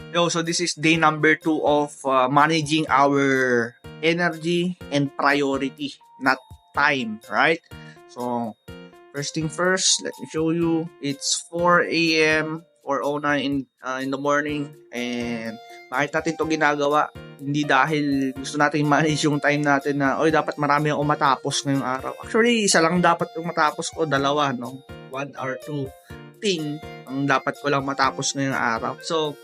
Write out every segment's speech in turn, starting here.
So this is day number 2 of managing our energy and priority, not time, right? So first thing first, let me show you. It's 4 a.m. or 09 in the morning, and bakit natin to ginagawa? Hindi dahil gusto natin manage yung time natin na dapat marami akong matapos ngayong araw. Actually, isa lang dapat yung matapos ko, dalawa, no? 1 or 2 thing ang dapat ko lang matapos ngayong araw. So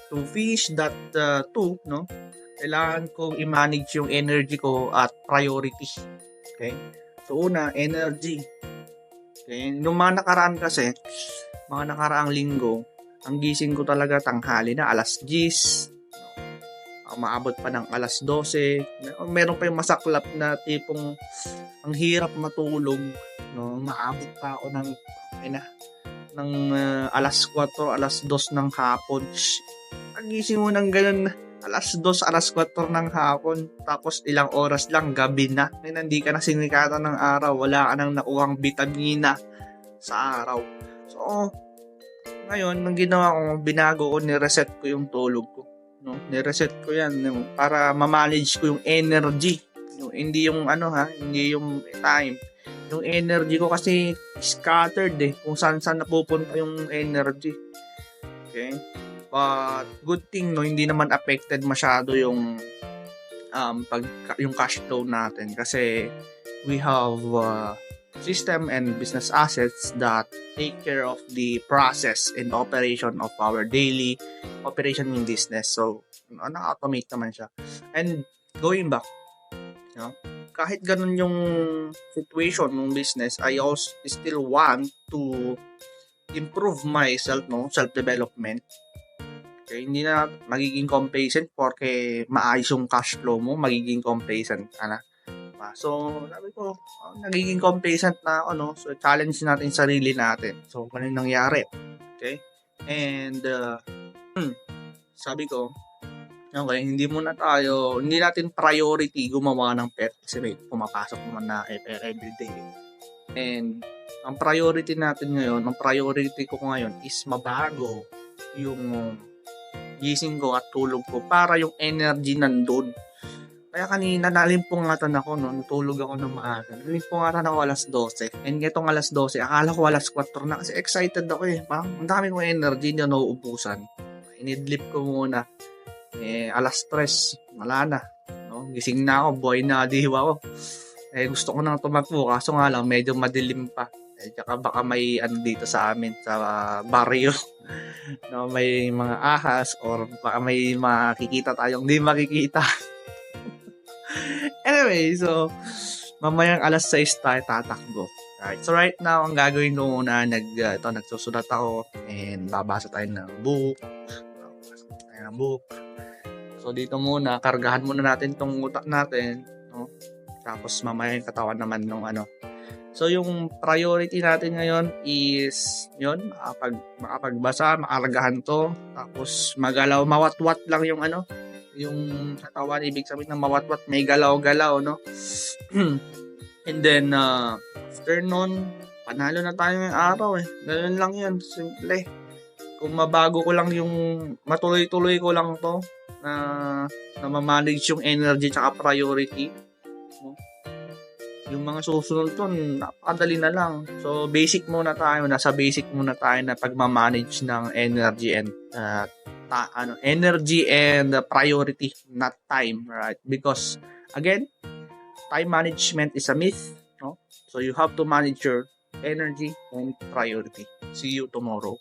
to finish that 2, no, kailangan kong i-manage yung energy ko at priority. Okay? So una, energy. Okay? Nung mga nakaraan kasi, mga nakaraang linggo, ang gising ko talaga tanghali na, alas 10. Maabot pa ng alas 12. Meron pa yung masaklap na tipong ang hirap matulog. No? Maabot pa ako ng alas 4, alas 2 ng hapon. Pagising mo ng ganun, alas 2, alas 4 ng hapon, tapos ilang oras lang, gabi na. Hindi ka na sinikatan ng araw, wala ka nang nakuhang vitamina sa araw. So, ngayon, nang ginawa ko, binago ko, nireset ko yung tulog ko. No? Nireset ko yan para ma-manage ko yung energy. Hindi yung hindi yung time. Yung energy ko kasi scattered kung saan napupunta yung energy. Okay? But good thing, no, hindi naman affected masyado yung yung cash flow natin kasi we have system and business assets that take care of the process and operation of our daily operation in business. So, na-automate naman siya. And going back, kahit ganun yung situation ng business, I also still want to improve myself, no, self-development. Okay, hindi na magiging complacent porque maayos yung cash flow mo, magiging complacent ka na. So, sabi ko, nagiging complacent na ako, no? So, challenge natin sarili natin. So, ano yung nangyari? Okay? And, sabi ko, okay, hindi natin priority gumawa ng pera kasi may pumapasok naman na everyday. And, ang priority ko ngayon is mabago yung gising ko at tulog ko para yung energy nandun. Kaya kanina nalimpungatan ako, no? Natulog ako ng maaga. Nalimpungatan ako alas 12. And itong alas 12, akala ko alas 4 na kasi excited ako Parang ang dami kong energy na nauubusan. Inidlip ko muna. Alas 3, wala na. No? Gising na ako, buhay na diwa ko. Gusto ko nang tumakbo, kaso nga lang, medyo madilim pa. Tsaka baka may dito sa amin, sa barrio. No, may mga ahas or baka may makikita tayong hindi makikita. Anyway, so mamayang alas 6 tayo tatakbo. Alright, so right now, ang gagawin ko muna, nagsusulat ako and babasa tayo ng book. So dito muna, kargahan muna natin tong utak natin, no? Tapos mamaya yung katawan naman ng So, yung priority natin ngayon is, makapagbasa, makaragahan to, tapos magalaw, mawatwat lang yung yung katawan, ibig sabihin ng mawatwat, may galaw-galaw, no? And then, after nun, panalo na tayo ngayong araw Ganun lang yun, simple. Kung mabago ko lang matuloy-tuloy ko lang to, na ma-manage yung energy tsaka priority, no? Yung mga susunod to, napakadali na lang. So, nasa basic muna tayo na pagmamanage ng energy and priority, not time, right? Because, again, time management is a myth, no? So, you have to manage your energy and priority. See you tomorrow.